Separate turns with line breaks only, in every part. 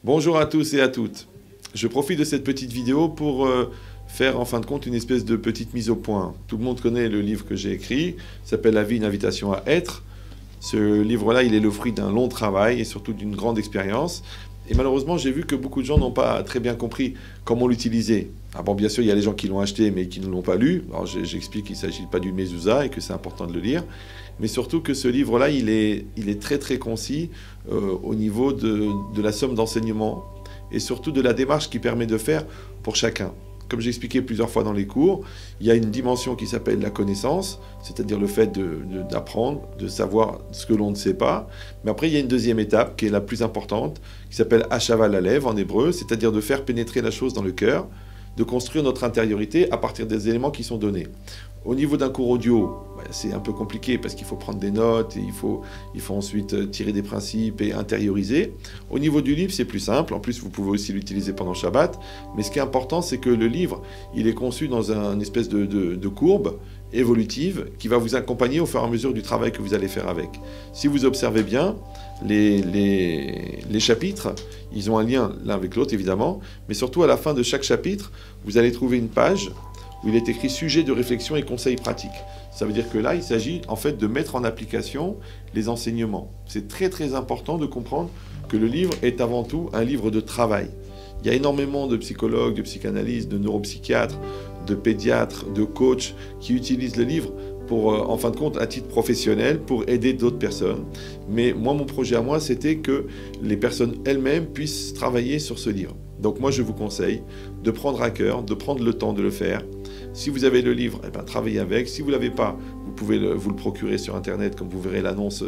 Bonjour à tous et à toutes. Je profite de cette petite vidéo pour faire en fin de compte une espèce de petite mise au point. Tout le monde connaît le livre que j'ai écrit, s'appelle La vie, une invitation à être. Ce livre-là, il est le fruit d'un long travail et surtout d'une grande expérience. Et malheureusement, j'ai vu que beaucoup de gens n'ont pas très bien compris comment l'utiliser. Ah bon, bien sûr, il y a les gens qui l'ont acheté mais qui ne l'ont pas lu. Alors j'explique qu'il ne s'agit pas du mezouza et que c'est important de le lire. Mais surtout que ce livre-là, il est très très concis au niveau de la somme d'enseignement et surtout de la démarche qu'il permet de faire pour chacun. Comme j'ai expliqué plusieurs fois dans les cours, il y a une dimension qui s'appelle la connaissance, c'est-à-dire le fait d'apprendre, de savoir ce que l'on ne sait pas. Mais après, il y a une deuxième étape qui est la plus importante, qui s'appelle Hashava Lalev en hébreu, c'est-à-dire de faire pénétrer la chose dans le cœur, de construire notre intériorité à partir des éléments qui sont donnés. Au niveau d'un cours audio, c'est un peu compliqué parce qu'il faut prendre des notes et il faut ensuite tirer des principes et intérioriser. Au niveau du livre, c'est plus simple. En plus, vous pouvez aussi l'utiliser pendant Shabbat. Mais ce qui est important, c'est que le livre, il est conçu dans une espèce de courbe évolutive qui va vous accompagner au fur et à mesure du travail que vous allez faire avec. Si vous observez bien, les chapitres, ils ont un lien l'un avec l'autre, évidemment, mais surtout à la fin de chaque chapitre, vous allez trouver une page où il est écrit sujet de réflexion et conseils pratiques. Ça veut dire que là, il s'agit en fait de mettre en application les enseignements. C'est très très important de comprendre que le livre est avant tout un livre de travail. Il y a énormément de psychologues, de psychanalystes, de neuropsychiatres, de pédiatres, de coachs qui utilisent le livre pour, en fin de compte, à titre professionnel, pour aider d'autres personnes. Mais moi, mon projet à moi, c'était que les personnes elles-mêmes puissent travailler sur ce livre. Donc moi, je vous conseille de prendre à cœur, de prendre le temps de le faire. Si vous avez le livre, travaillez avec. Si vous ne l'avez pas, vous pouvez vous le procurer sur Internet, comme vous verrez l'annonce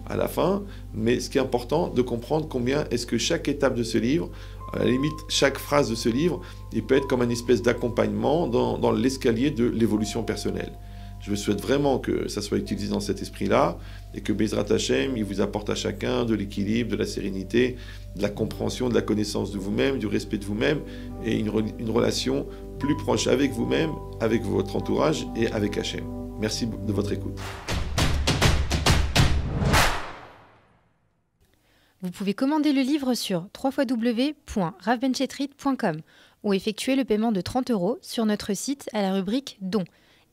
à la fin. Mais ce qui est important, de comprendre combien est-ce que chaque étape de ce livre, à la limite, chaque phrase de ce livre, il peut être comme une espèce d'accompagnement dans l'escalier de l'évolution personnelle. Je souhaite vraiment que ça soit utilisé dans cet esprit-là et que Bezrat Hashem, il vous apporte à chacun de l'équilibre, de la sérénité, de la compréhension, de la connaissance de vous-même, du respect de vous-même et une relation plus proche avec vous-même, avec votre entourage et avec Hashem. Merci de votre écoute.
Vous pouvez commander le livre sur www.ravbenchetrit.com ou effectuer le paiement de 30 € sur notre site à la rubrique Dons.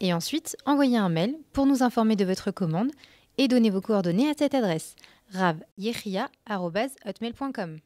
Et ensuite, envoyez un mail pour nous informer de votre commande et donner vos coordonnées à cette adresse ravyechia@hotmail.com.